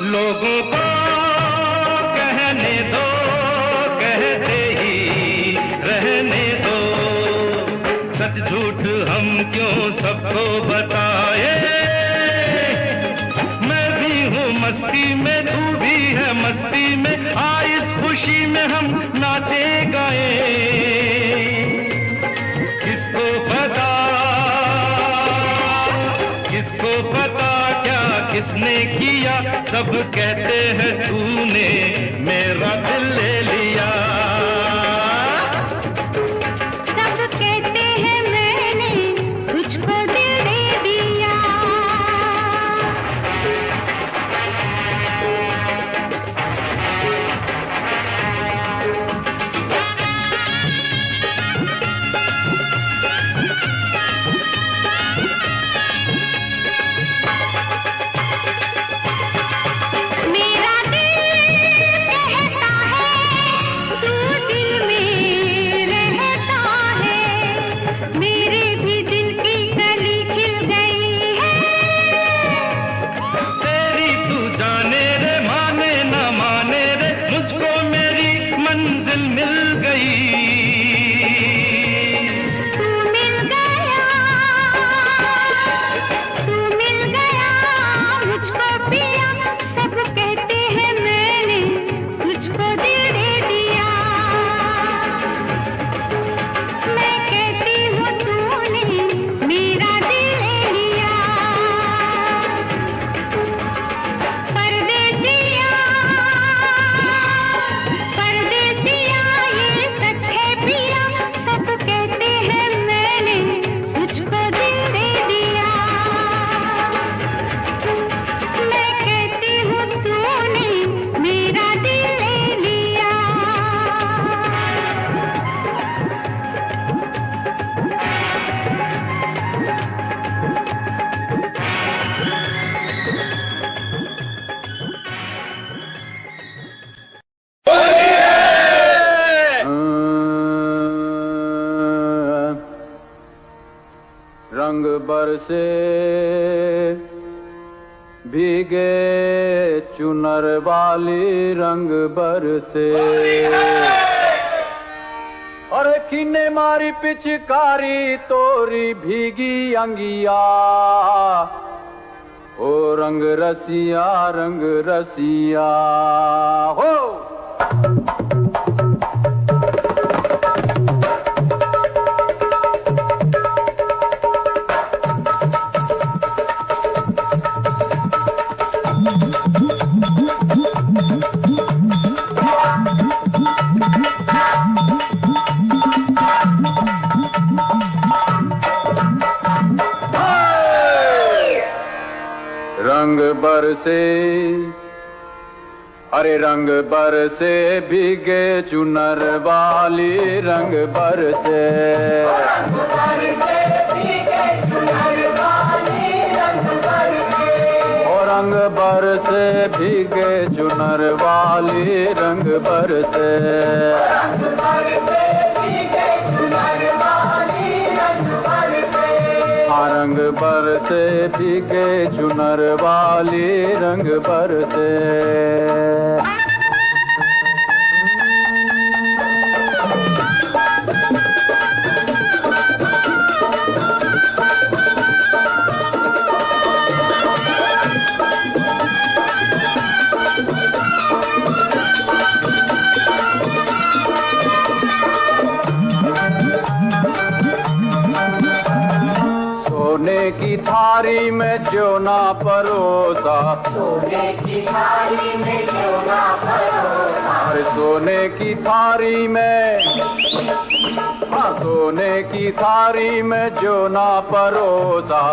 लोगों को कहने दो, कहते ही रहने दो। सच झूठ हम क्यों सबको बताए। मैं भी हूँ मस्ती में, तू भी है मस्ती में। आ इस खुशी में हम नाचे गाए। किसको पता, किसको पता क्या किसने किया। सब कहते हैं तूने मेरा दिल ले लिया। सब कहते हैं मैंने तुझको दिल दे दिया। मेरा दिल कहता है तू दिल में रहता है। मेरे भी दिल की कली खिल गई है। तेरी तू जाने रे, माने न माने रे, मुझको मेरी मंजिल मिल गई। तू मिल गया, तू मिल गया मुझको पिया। सब कहते हैं मैंने तुझको दिल दे दिया। मैं कहती हूँ तूने मेरा दिल ले लिया। परदेसिया, परदेसिया ये सच है पिया। सब कहते हैं मैंने तुझको दिल दे दिया। मैं कहती हूँ तूने मेरा दिल ले लिया। रंग बरसे भीगे चुनर वाली, रंग बरसे। अरे किने मारी पिचकारी तोरी भीगी अंगिया। ओ रंग रसिया, रंग रसिया हो। रंग बरसे, अरे रंग बरसे भीगे चुनर वाली, रंग बरसे। रंग बरसे भीगे चुनर वाली, रंग बरसे। और रंग बरसे भीगे चुनर वाली, रंग बरसे। रंग बरसे भीगे चुनर वाली, रंग बरसे। हाँ रंग बरसे भीगे चुनर वाली, रंग बरसे। सोने की थारी में च्योना परोसा, सोने की थाली में च्योना परोसा। अरे सोने की थारी में, हाँ सोने की थारी में च्योना परोसा।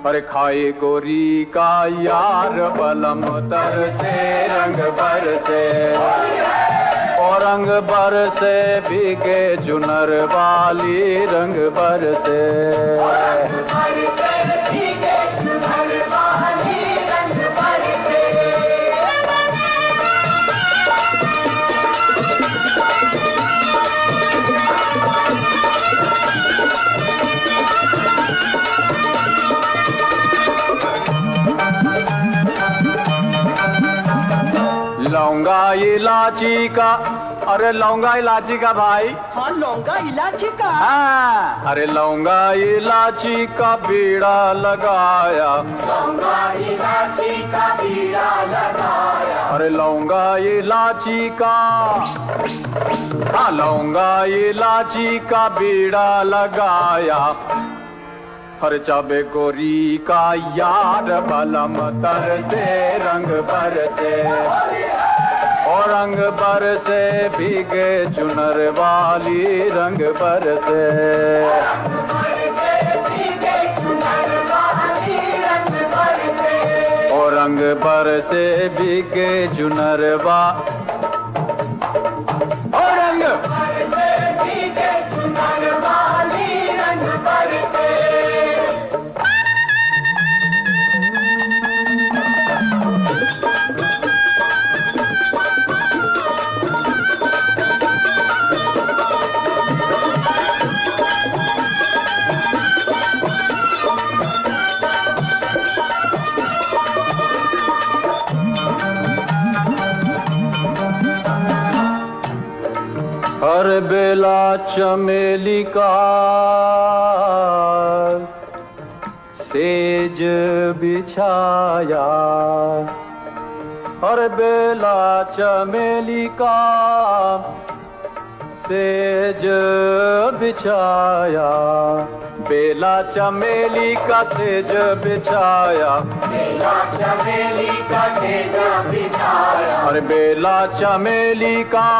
पर खाए गोरी का यार बलम तर से, रंग बरसे। और रंग बरसे भीगे चुनर वाली, रंग बरसे। रंग बरसे भीगे चुनर वाली, रंग बरसे। लौंगा इलायची का, अरे लौंगा इलायची का भाई। हाँ लौंगा इलायची का। हाँ, अरे लौंगा इलायची का बीड़ा लगाया, लौंगा इलायची का बीड़ा लगाया, अरे लौंगा इलायची का, हाँ लौंगा इलायची का बीड़ा लगाया। हर चाबे गोरी का यार बलम तर से रंग भर से, और रंग भर से भीगे चुनर वाली रंग भर से, और रंग भर से भीगे चुनर वा, और रंग भर से भीगे चुनर वाली रंग भर से। हर बेला चमेली का सेज बिछाया, हर बेला चमेली का सेज बिछाया, बेला चमेली का सेज बिछाया, बेला चमेली का सेज बिछाया, अरे बेला चमेली का,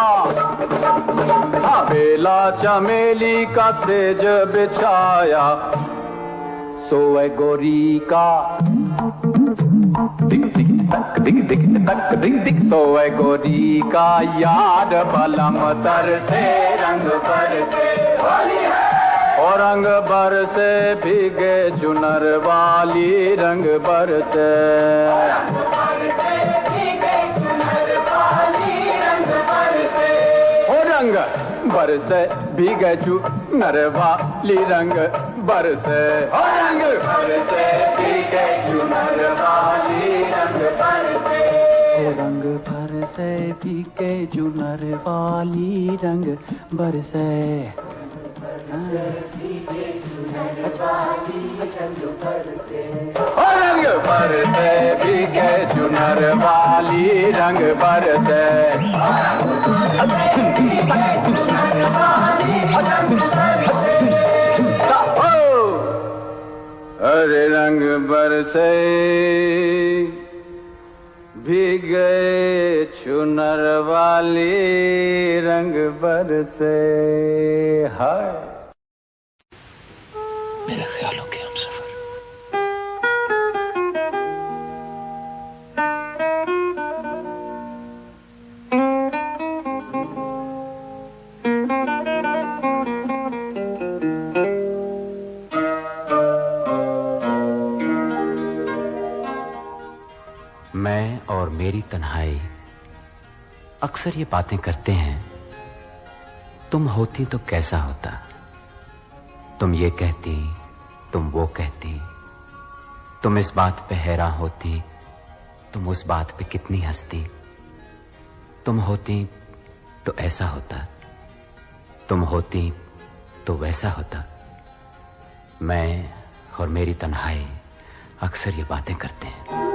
हाँ बेला चमेली का सेज बिछाया। सोए गोरी का दिक दिक तक दिक दिक तक दिक दिक, सोए गोरी का याद बलम तर से रंग पर से, और रंग भर से भीगे चुनर वाली रंग भर से, रंग भर से भीगे चुनर वाली रंग भर से, रंग भर से भीगे चुनर वाली रंग भर से, रंग भर से भीगे चुनर वाली रंग भर से। रंग भर से भीगे चुनर वाली रंग भर से, अरे रंग भर से भीगे चुनर वाली रंग भर से। हाय मेरे ख्यालों के हमसफर। मैं और मेरी तन्हाई अक्सर ये बातें करते हैं, तुम होती तो कैसा होता, तुम ये कहती, तुम वो कहती, तुम इस बात पे हैरान होती, तुम उस बात पे कितनी हंसती, तुम होती तो ऐसा होता, तुम होती तो वैसा होता। मैं और मेरी तन्हाई अक्सर ये बातें करते हैं।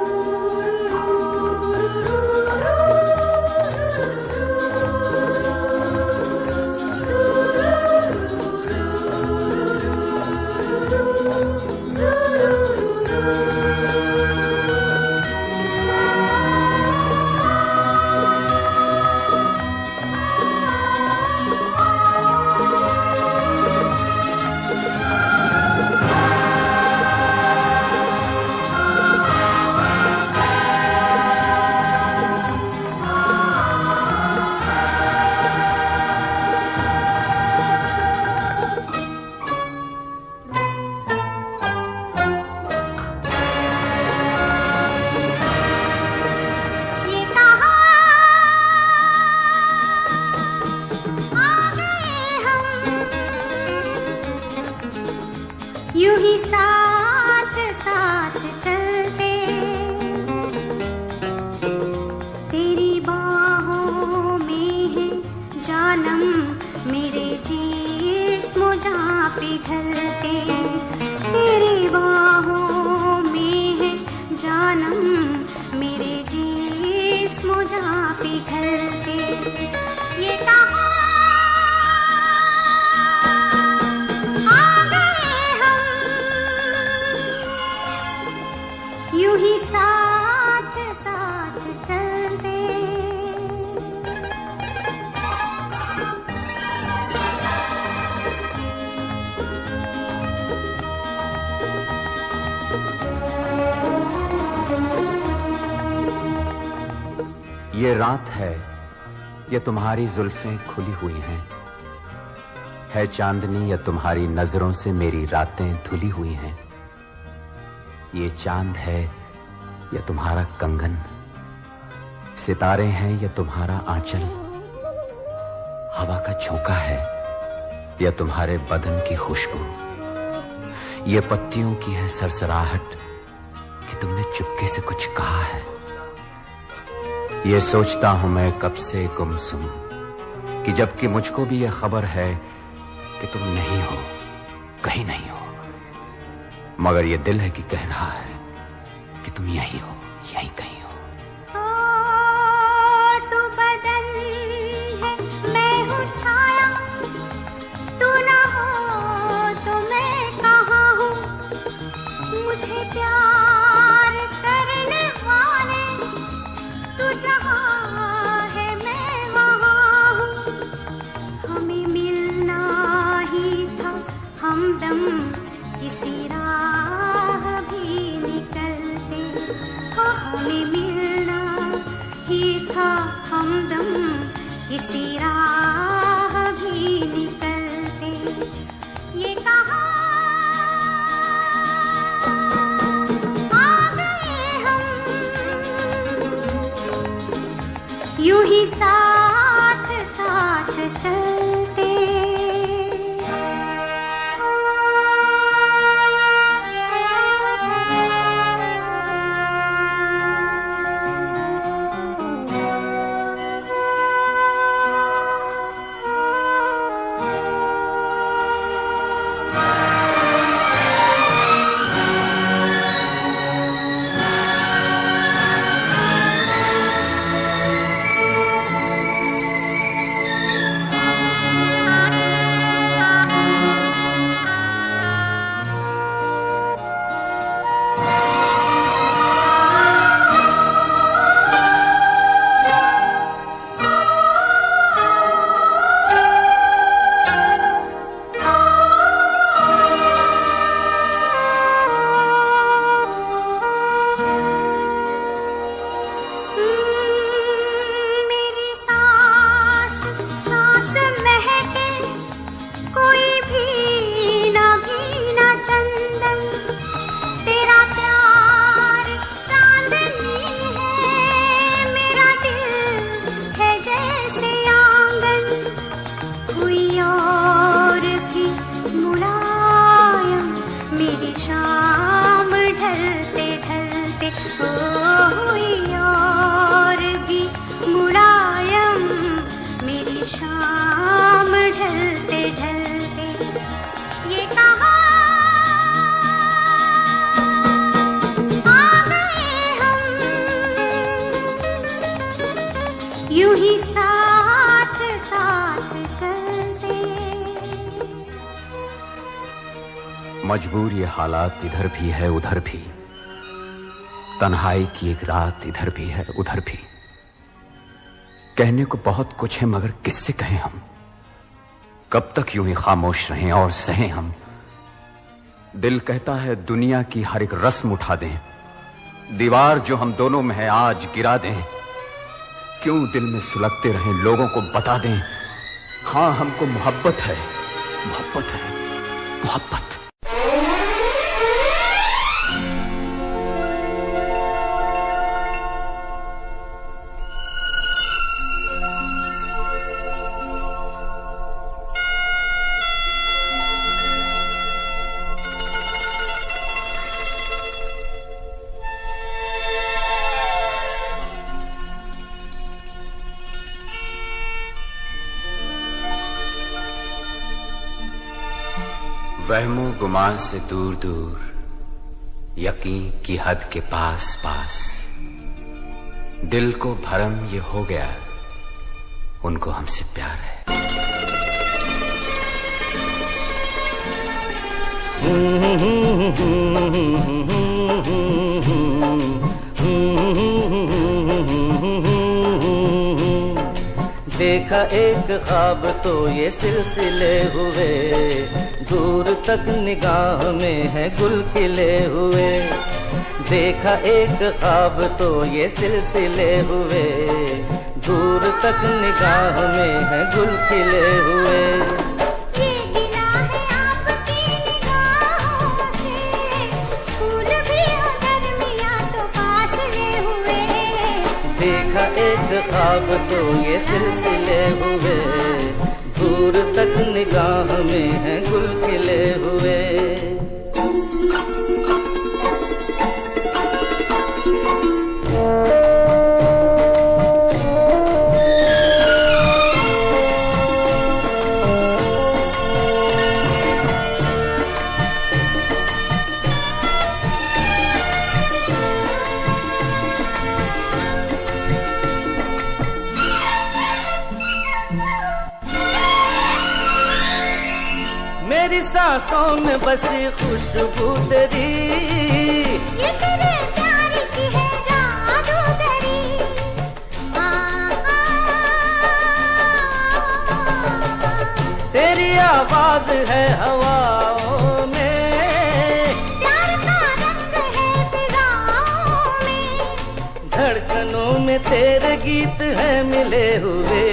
पिघलते, तेरी बाहों में है जानम, मेरे जिस्म जा पिघलते। ये कहाँ आ गए हम, यूं ही साथ साथ चलते। ये रात है, ये तुम्हारी जुल्फें खुली हुई हैं, है चांदनी या तुम्हारी नजरों से मेरी रातें धुली हुई हैं। ये चांद है या तुम्हारा कंगन, सितारे हैं या तुम्हारा आंचल, हवा का झोंका है या तुम्हारे बदन की खुशबू, ये पत्तियों की है सरसराहट कि तुमने चुपके से कुछ कहा है। ये सोचता हूं मैं कब से गुमसुम कि जबकि मुझको भी यह खबर है कि तुम नहीं हो, कहीं नहीं हो, मगर ये दिल है कि कह रहा है कि तुम यहीं हो, यहीं कहीं हो। तू बदन है, मैं हूँ छाया, तू ना हो तो मैं कहाँ हूँ। मुझे प्यार करने वाले, तू जहाँ है मैं वहाँ हूँ। हमें मिलना ही था हमदम, किसी राह भी निकलते। हमें मिलना ही था हमदम, किसी राह भी निकलते। ये कहाँ आ गए हम, यूं ही साथ साथ चलते। शाम ढलते ढलते ये कहाँ आ गए हम, यूं ही साथ साथ चलते। मजबूर ये हालात इधर भी है उधर भी, तन्हाई की एक रात इधर भी है उधर भी। कहने को बहुत कुछ है मगर किससे कहें हम, कब तक यूं ही खामोश रहें और सहें हम। दिल कहता है दुनिया की हर एक रस्म उठा दें, दीवार जो हम दोनों में है आज गिरा दें। क्यों दिल में सुलगते रहें, लोगों को बता दें हाँ हमको मोहब्बत है, मोहब्बत है, मोहब्बत। वहमो गुमान से दूर दूर, यकीन की हद के पास पास, दिल को भरम ये हो गया, उनको हमसे प्यार है। देखा एक ख्वाब तो ये सिलसिले हुए, दूर तक निगाह में है गुल खिले हुए। देखा एक ख्वाब तो ये सिलसिले हुए, दूर तक निगाह में है गुल खिले हुए। ये गिला है आपकी निगाहों से, फूल भी हो दरमियां तो फासले हुए। देखा एक ख्वाब तो ये सिलसिले हुए, दूर तक निगाह में है गुल खिले हुए। मेरी सांसों में बसी खुशबू तेरी, ये तेरे प्यार की है जादूगरी। तेरी आवाज है हवाओं में, प्यार का रंग है फिजाओं में। धड़कनों में तेरे गीत है मिले हुए।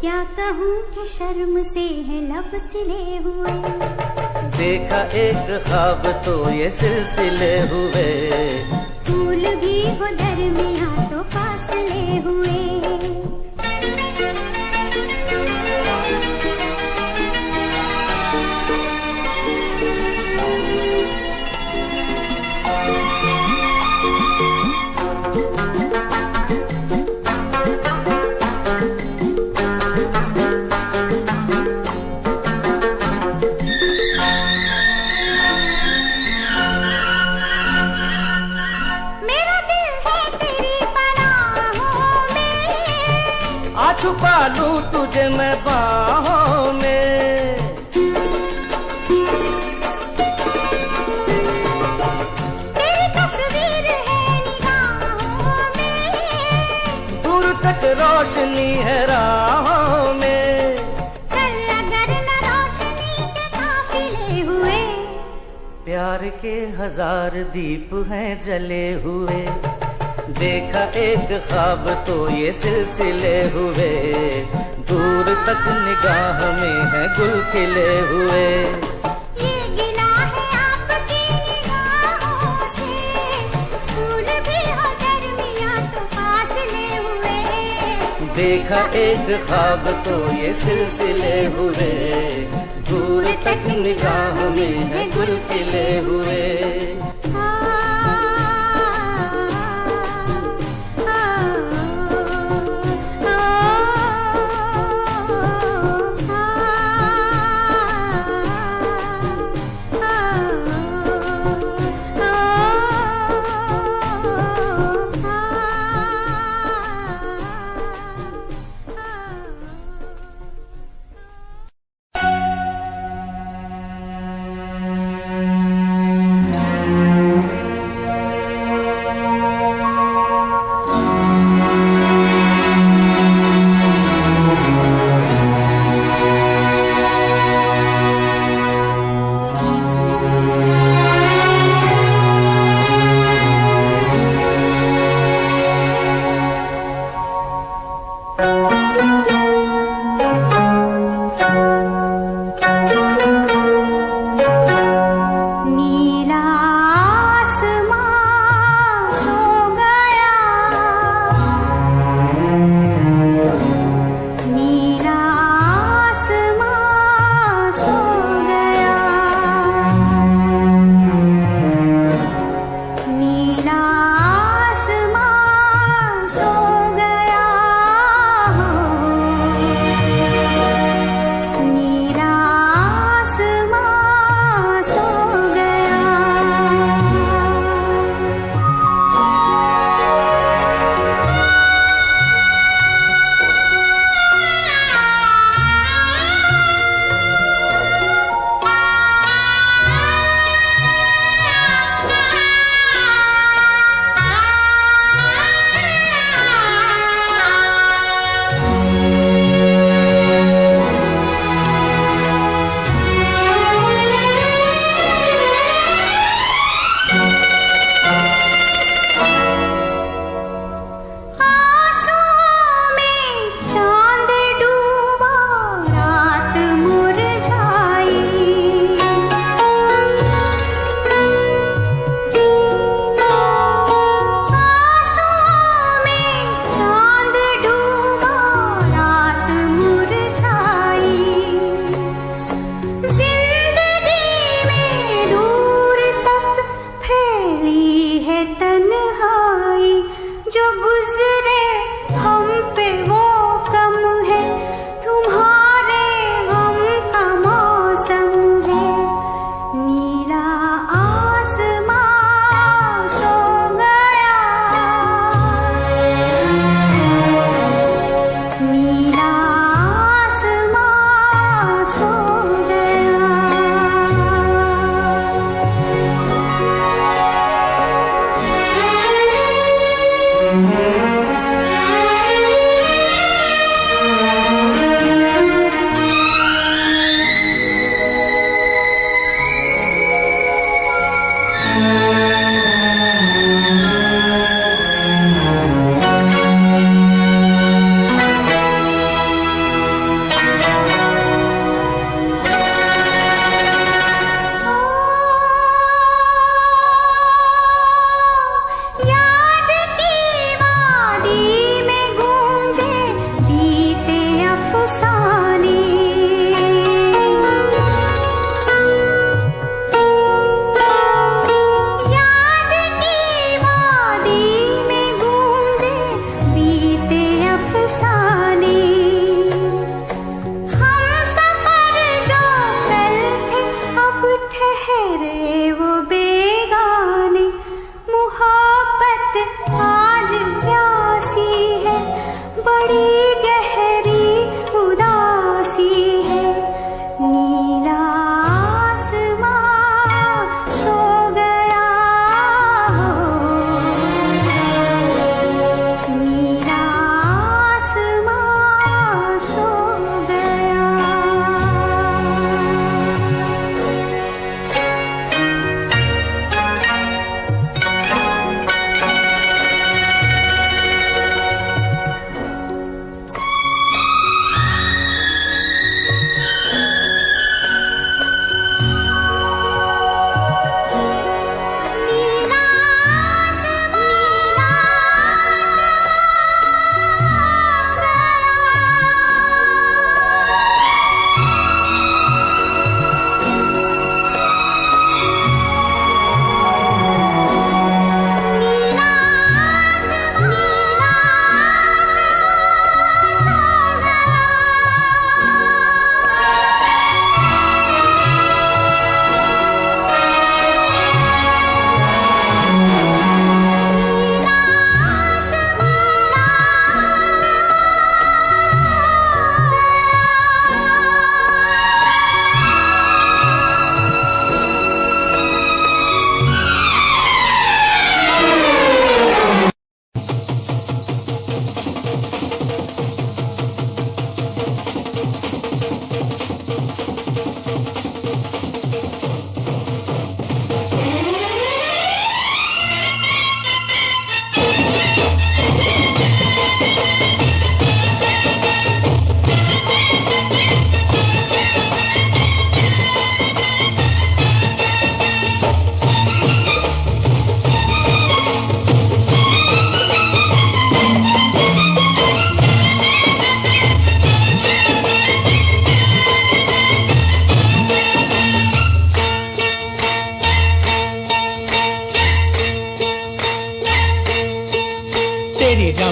क्या कहूँ कि शर्म से है लब सिले हुए। देखा एक ख्वाब तो ये सिलसिले हुए, फूल भी हो दरमियां तो फासले हुए। छुपा लूं तुझे मैं बाहों में, तेरी तस्वीर है निगाहों में। दूर तक रोशनी है राहों में। चल अगर न रोशनी के काफिले हुए। प्यार के 1000 दीप हैं जले हुए। देखा एक ख्वाब तो ये सिलसिले हुए, दूर तक निगाह में है गुल खिले हुए। ये गिला है आपकी निगाहों से, फूल भी हो दरमियां तो फासले हुए। देखा एक ख्वाब तो ये सिलसिले हुए, दूर तक निगाह में है गुल खिले हुए।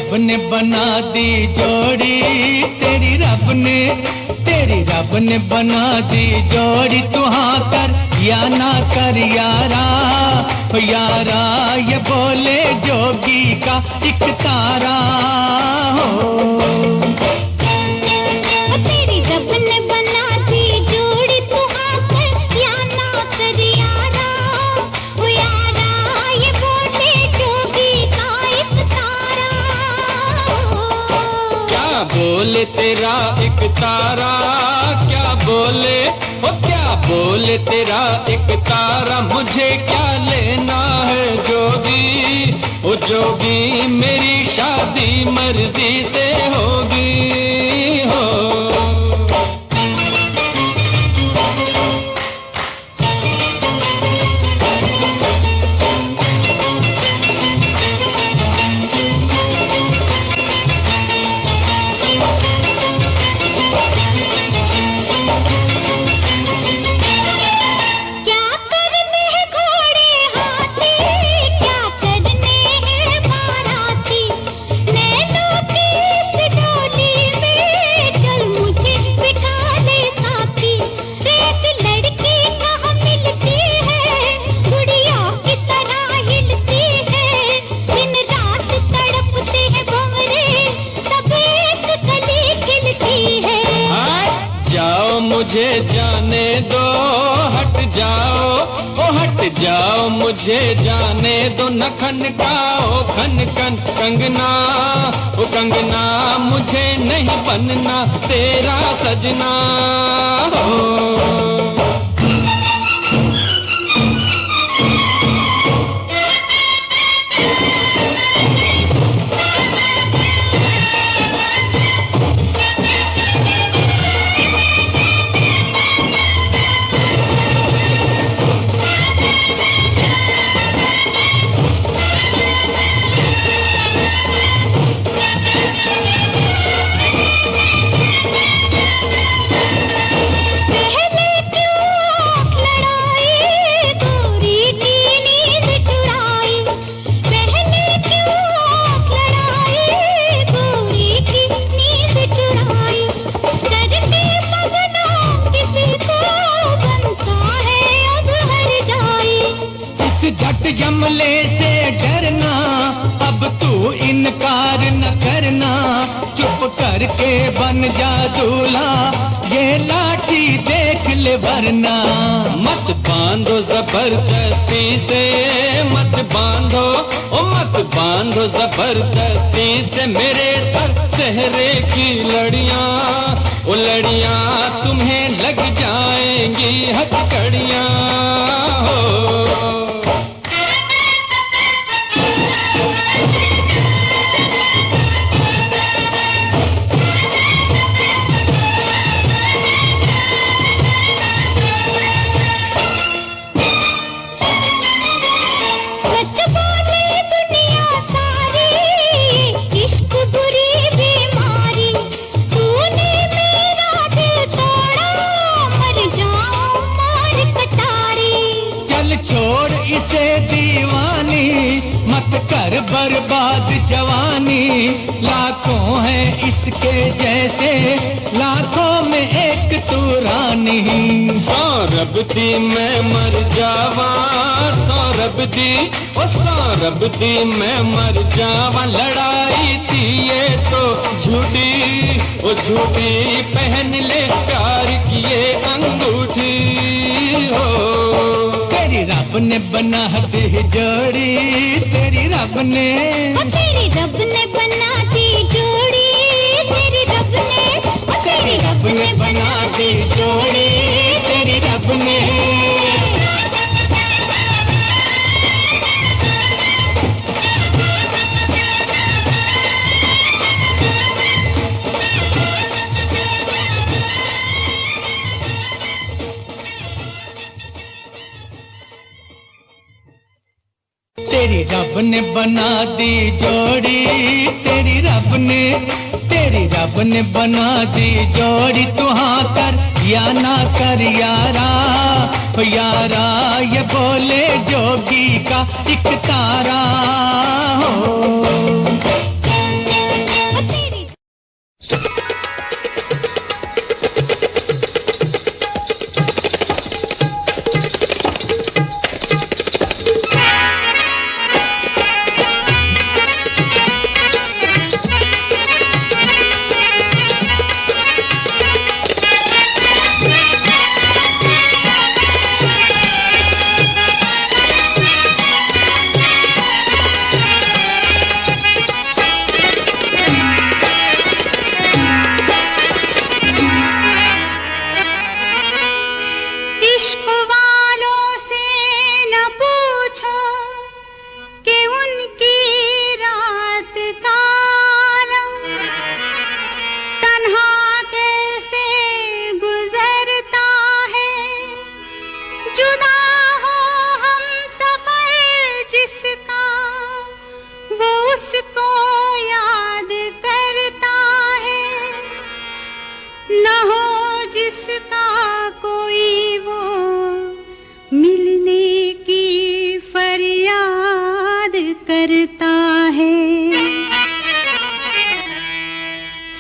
रब ने बना दी जोड़ी, तेरी रब ने बना दी जोड़ी। तू हाँ कर या ना कर यारा, यारा ये बोले जोगी का एक तारा हो। तेरी रब ने बना दी जोड़ी, तू हाँ कर या ना कर यारा, यारा ये बोले जोगी का एक तारा हो। क्या बोले तेरा एक तारा, क्या बोले ओ क्या बोले तेरा एक तारा, मुझे क्या लेना है जोगी, ओ जोगी मेरी शादी मर्जी से होगी हो। मुझे जाने दो, हट जाओ ओ हट जाओ, मुझे जाने दो न खनकाओ खन खन कंगना, ओ कंगना मुझे नहीं बनना तेरा सजना हो। झट जमले से डरना, अब तू इनकार न करना, चुप करके बन जा दूल्हा, ये लाठी देख ले वरना। मत बांधो जबरदस्ती से, मत बांधो ओ मत बांधो जबरदस्ती से मेरे सर सहरे की लड़ियां, ओ लड़ियां तुम्हें लग जाएंगी हथकड़ियां हो। छोड़ इसे दीवानी, मत कर बर्बाद जवानी, लाखों हैं इसके जैसे, लाखों में एक तू रानी। सौरभ दी मैं मर जावा, सौरभ दी ओ सौरभ दी मैं मर जावा, लड़ाई थी ये तो झूठी, ओ झूठी पहन ले प्यार किए अंगूठी हो। तेरी रब ने बना दी जोड़ी, तेरी रब ने बना दी जोड़ी, तेरी रब ने बना दी जोड़ी, तेरी रब ने। तेरी रब ने बना दी जोड़ी, तेरी रब ने बना दी जोड़ी। तू हाँ कर या ना कर यारा, यारा ये बोले जोगी का एक तारा हो।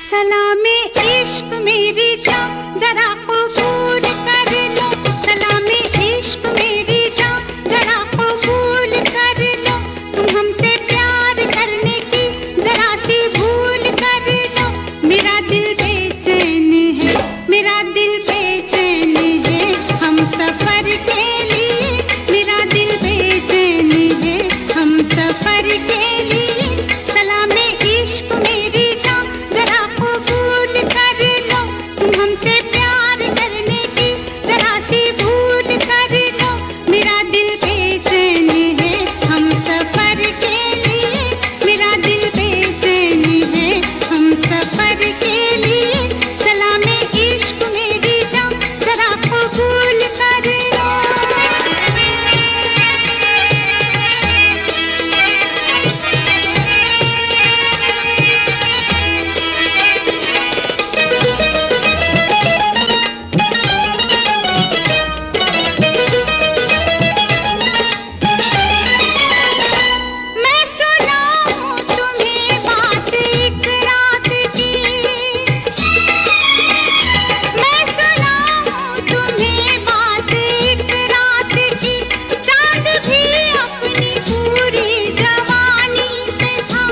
सलामे इश्क मेरी जान जरा कबूल कर लो, सलामे इश्क मेरी जान जरा कबूल कर लो, तुम हमसे प्यार करने की जरा सी भूल कर लो। मेरा दिल बेचैन है, मेरा दिल बेचैन है हम सफर के लिए, मेरा दिल बेचैन है हम सफर के लिए। सलामे इश्क मेरी जान जरा कबूल कर लो, तुम हमसे प्यार करने की जरा सी भूल कर लो। मेरा दिल बेचैन है हम सफर के लिए, मेरा दिल बेचैन है हम सफर के लिए। सलामे इश्क मेरी जान जरा कबूल कर लो। मैं सुनाऊं तुम्हें बात एक रात की, मैं सुनाऊं तुम्हें बात एक रात की। चांद भी अपनी पूरी जवानी पे था,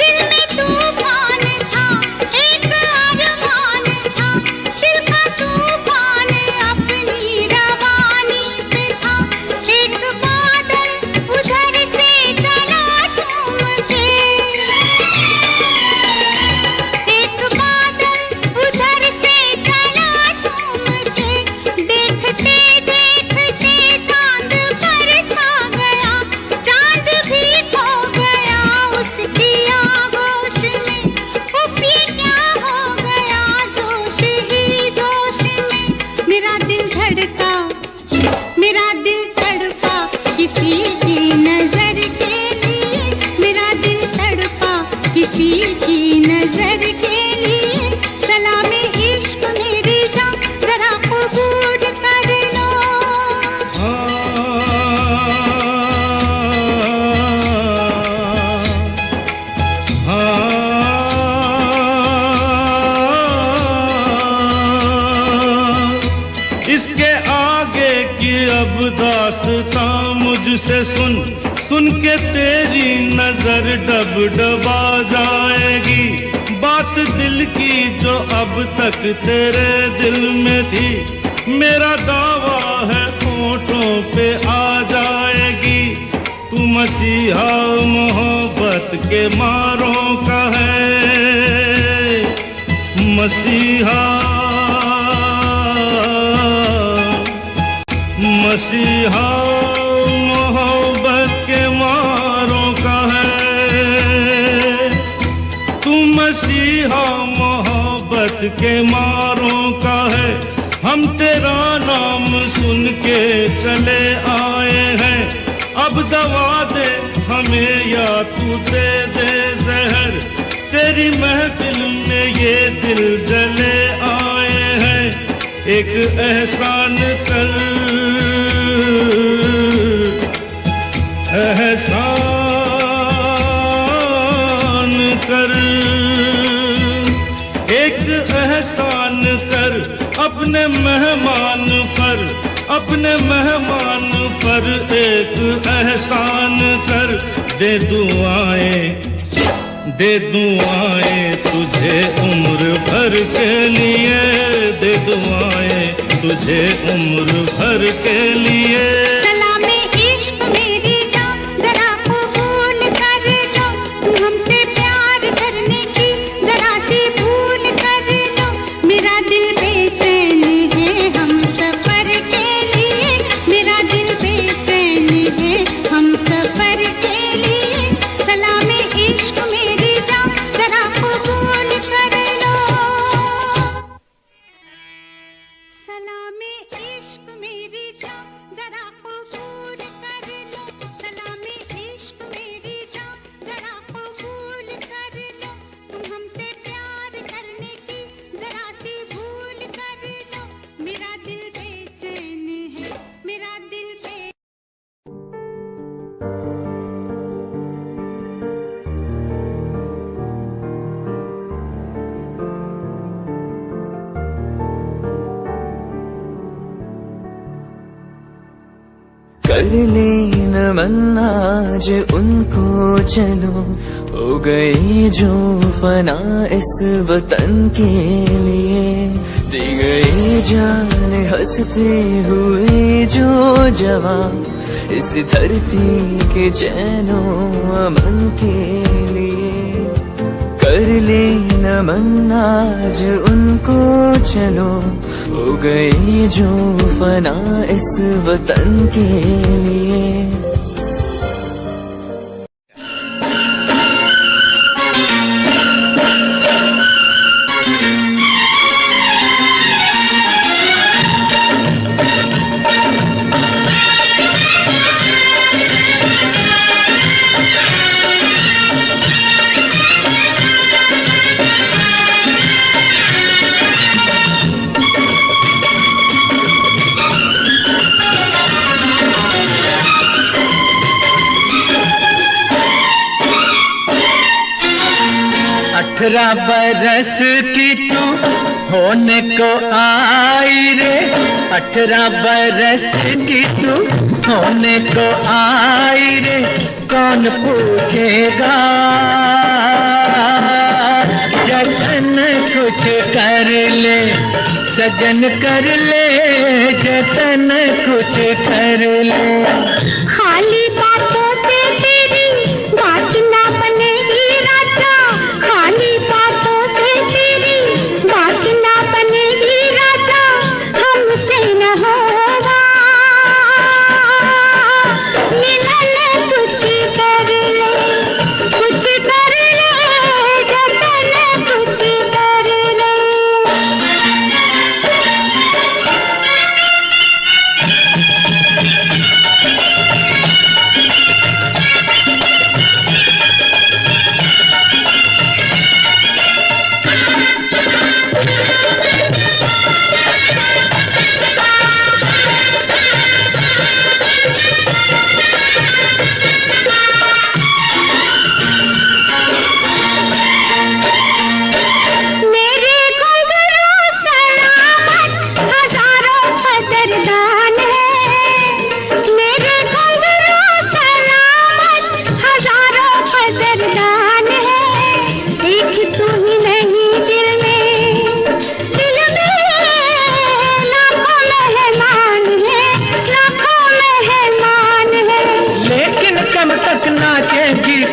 दिल में तूफान था, एक अरमान था, दिल का तूफान अपनी रवानी पे था। एक बादल उधर से चला झूम के, एक बादल उधर से चला झूम के, देखते देखते चांद पर छा गया, चांद भी खो गया उसकी आगोश में। उफ ये क्या हो गया जोश ही जोश में। मेरा दिल धड़का, मेरा दिल तड़पा किसी की नजर के लिए, मेरा दिल तड़पा किसी की नजर के लिए। सलामे इश्क मेरी जान जरा कबूल कर लो। इसके आगे की अब दास्तां मुझसे सुन, सुन के तेरी नजर डब डबा जाएगी। बात दिल की जो अब तक तेरे दिल में थी, मेरा दावा है होठों पे आ जाएगी। तू मसीहा मोहब्बत के मारों का है, मसीहा मसीहा मोहब्बत के मारों का है। तू मसीहा मोहब्बत के मारों का है। हम तेरा नाम सुन के चले आए हैं, अब दवा दे हमें या तू दे दे जहर। तेरी महफिल में ये दिल जले आए हैं, एक एहसान कर, एहसान कर, एक एहसान कर अपने मेहमान पर, अपने मेहमान पर एक एहसान कर। दे दुआएं, दे दुआएं तुझे उम्र भर के लिए, दे दुआएं तुझे उम्र भर के लिए। सलामे इश्क मेरी जान जरा कबूल कर लो, तुम हमसे प्यार करने की जरा सी भूल कर लो। मेरा दिल बेचैन है हम सफर के लिए, मेरा दिल बेचैन है हम सफर के लिए। सलामे इश्क मेरी जान जरा कबूल कर लो, सलामे इश्क मेरी जान जरा कर ले नमन आज उनको चलो, हो गई जो फना इस वतन के लिए, दी गई जान हंसते हुए जो जवान इस धरती के चैनो अमन के लिए। कर ले नमन आज उनको चलो, हो गई जो फना इस वतन के लिए। अठारह बरस की तू होने को आई रे, 18 बरस की तू होने को आई रे, कौन पूछेगा जतन कुछ कर ले, सजन कर ले जतन कुछ कर ले। खाली बातों से तेरी बात ना बनेगी राजा, खाली बातों से तेरी बात ना बनेगी राजा, हमसे न होगा मिलन कुछ कर ले, कुछ कर ले जतन कुछ कर ले।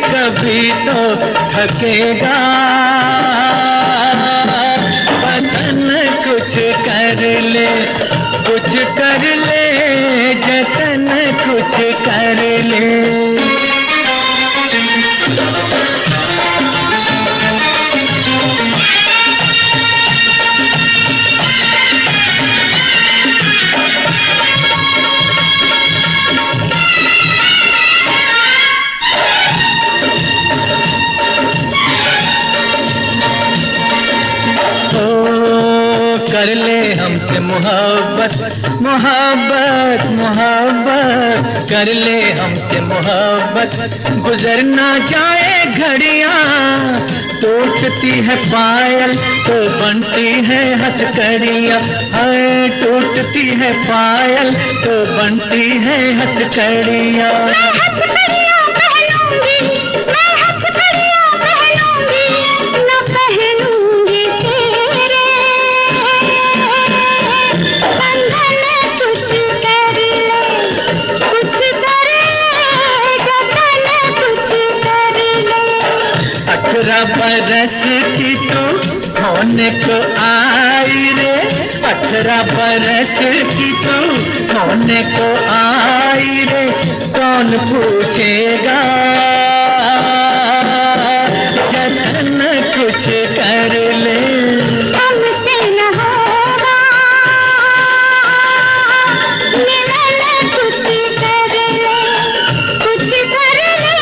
कभी तो थकेगा वतन कुछ कर ले, कुछ कर ले जतन कुछ कर ले। कर ले हमसे मोहब्बत मोहब्बत मोहब्बत, कर ले हमसे मोहब्बत, गुजर ना जाए घड़ियां, टूटती है पायल तो बनती है हथकड़ियां, हाय टूटती है पायल तो बनती है हथकड़ियां। बरस की तू होने को आई रे, 18 बरस की तू होने को आई रे, कौन पूछेगा जतन कुछ कर ले। हमसे न होगा मिलन कुछ कर ले, कुछ कर ले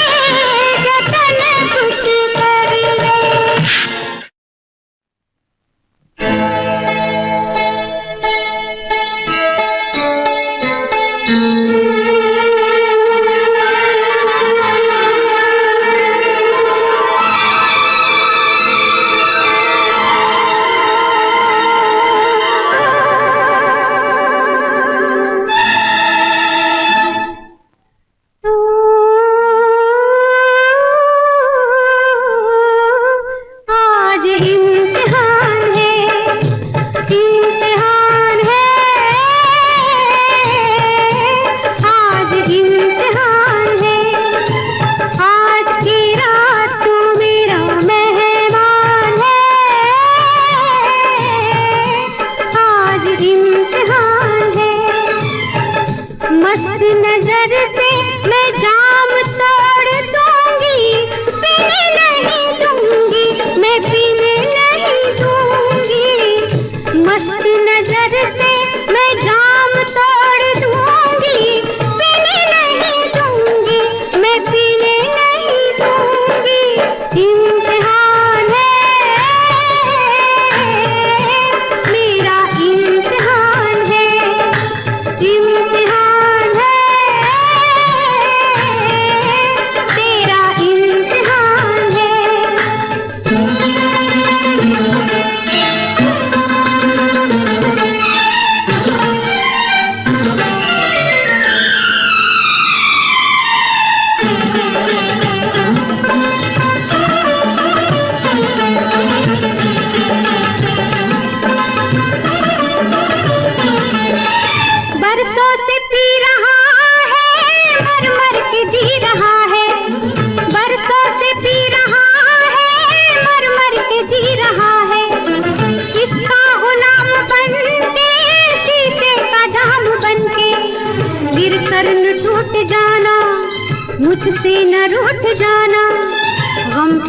जतन कुछ कर ले।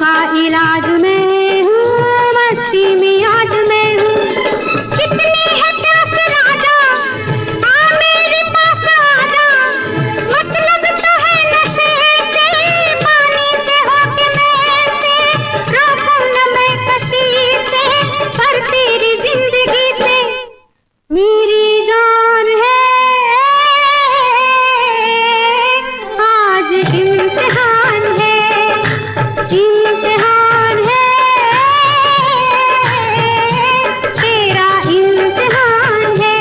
का इलाज मैं हूँ, मस्ती में आज मैं हूँ। कितनी है प्यास राजा, आ मेरे पास आजा। मतलब तो है नशे से, पानी से होके मैं से रोकूं न मैं कशी से, पर तेरी जिंदगी से मेरी जान है। आज इम्तिहान है, इम्तिहान है, तेरा इम्तिहान है।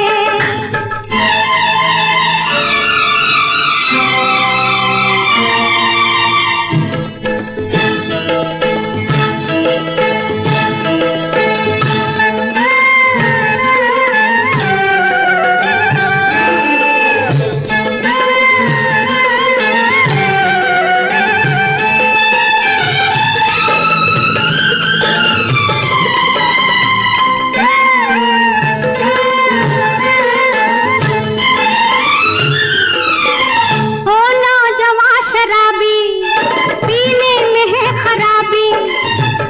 ओ नौजवान शराबी, पीने में है खराबी।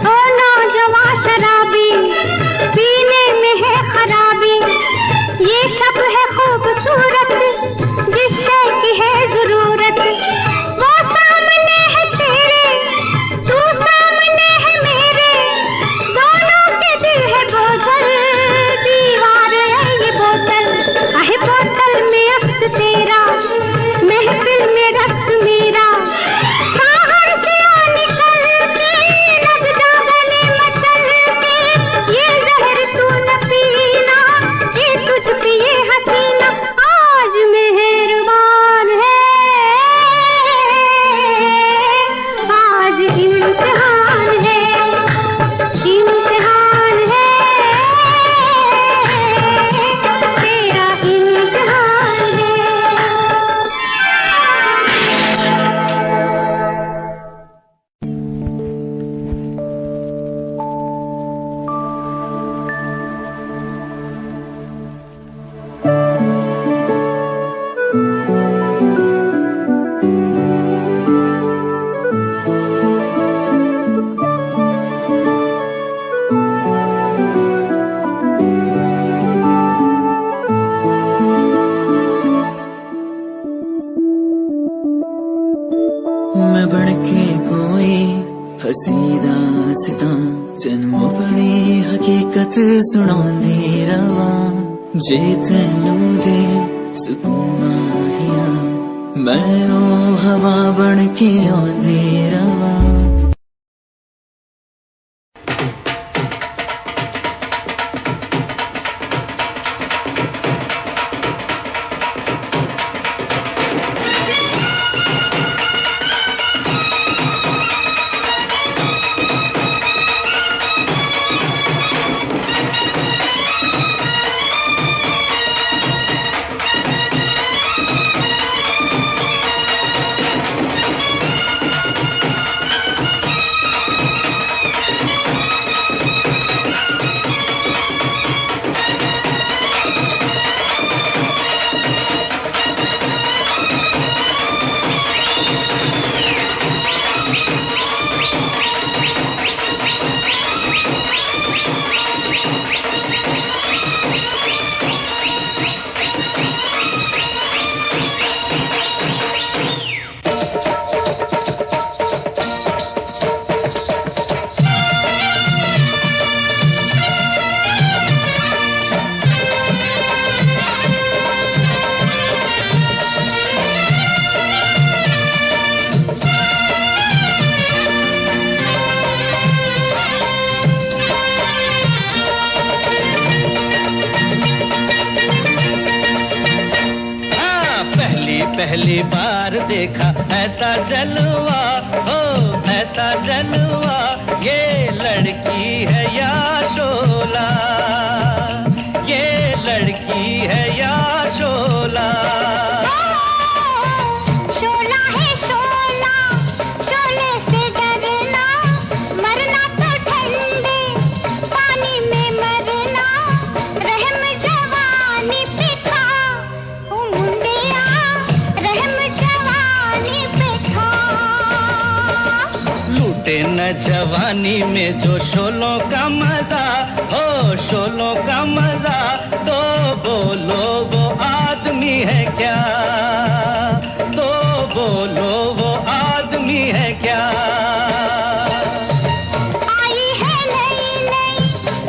ओ नौजवान शराबी, पीने में है खराबी। ये शब है खूबसूरत, जिस शय की है जरूरत। वो सामने है तेरे, तू सामने है मेरे, दोनों के दिल है बोतल, दीवार है ये बोतल। आहे बोतल में अक्स तेरा, महफिल में रक्स मेरा। बाहर से आ निकल के, लग जा गले मचल के। ये जहर तू न पीना, ये तुझ पे ये हसीना आज मेहरबान है। आज इम्तिहान है, इम्तिहान है, तेरा इम्तिहान है। मैं बन के कोई हसी दास्तां, तेनू अपनी हकीकत सुणांदी रवां। जे तेनू दे सुकून माहिया, मैं ओ हवा बन के आंदी रवां। पहली बार देखा ऐसा जलवा, हो ऐसा जलवा। ये लड़की है या शोला, ये लड़की है या शोला। शोला है शोला, शोले से डरना, मरना तो ठंडे पानी में मरना। रहम जवानी पे खा, ओ मुंडिया, रहम जवानी पे खा। लूटे न जवानी जवानी में जो शोलों का मजा हो, शोलों का मजा, तो बोलो वो आदमी है क्या, तो बोलो वो आदमी है क्या। आई है नई नई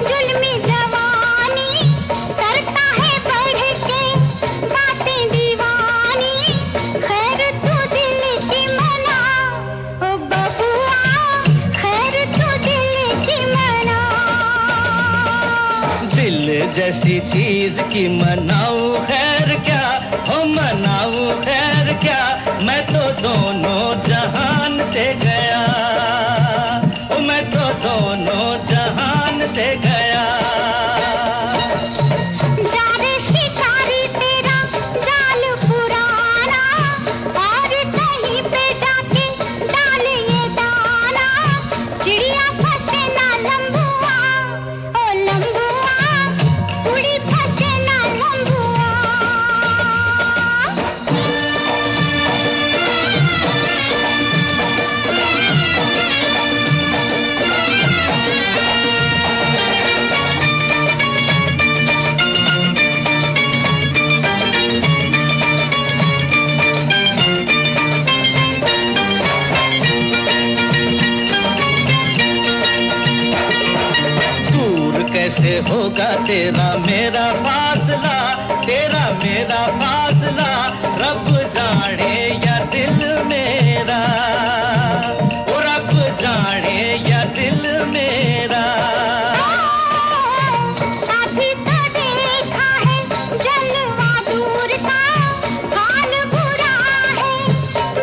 जुल्मी जवानी, करता है बढ़ के बातें दीवानी, खैर तू दिल की मना, ओ बबुआ, खैर तू दिल की मना। दिल जैसी चीज की मनाऊं खैर क्या, हो मनाऊं खैर क्या, मैं तो दोनों जहान से गया, ओ मैं तो दोनों जहान से गया। जा रे शिकारी तेरा जाल पुराना, और कहीं पे जाके डाल ये दाना, चिड़िया फंसे ना लंबुआ, ओ लंबुआ, उड़ी फंसे ना लंबुआ। दूर कैसे होगा तेरा मेरा फासला, तेरा मेरा फासला, रब जाने या दिल मेरा, ओ रब जाने या दिल मेरा। अभी तो देखा है जलवा दूर का, हाल बुरा है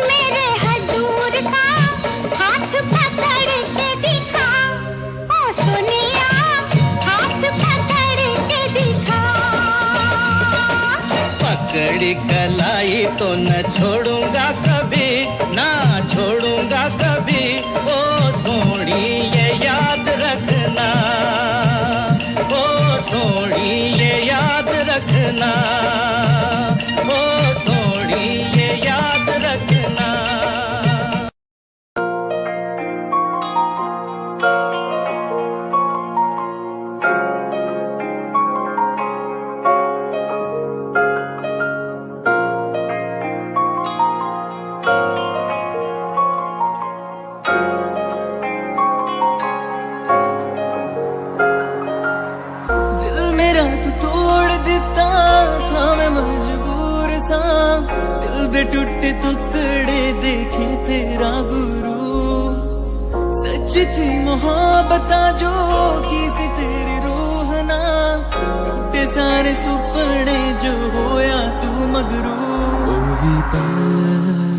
मेरे हजूर का, हाथ पकड़ के दिखा, ओ सोनिया, हाथ पकड़ के दिखा। पकड़ी कलाई तो न छोड़ूंगा कभी, ना छोड़ूंगा कभी, ओ सोनी ये याद रखना, ओ सोनी ये याद रखना, ओ सोनी ये याद रखना। दिल मेरा तू तोड़ दिता था, मैं मजबूर सा, दिल दे टुटे टुकड़े देखे तेरा गुरु। सच थी मोहब्बत जो की सी तेरी रूह ना, टूटे सारे सुपने जो होया तू मगरू। ओ भी पल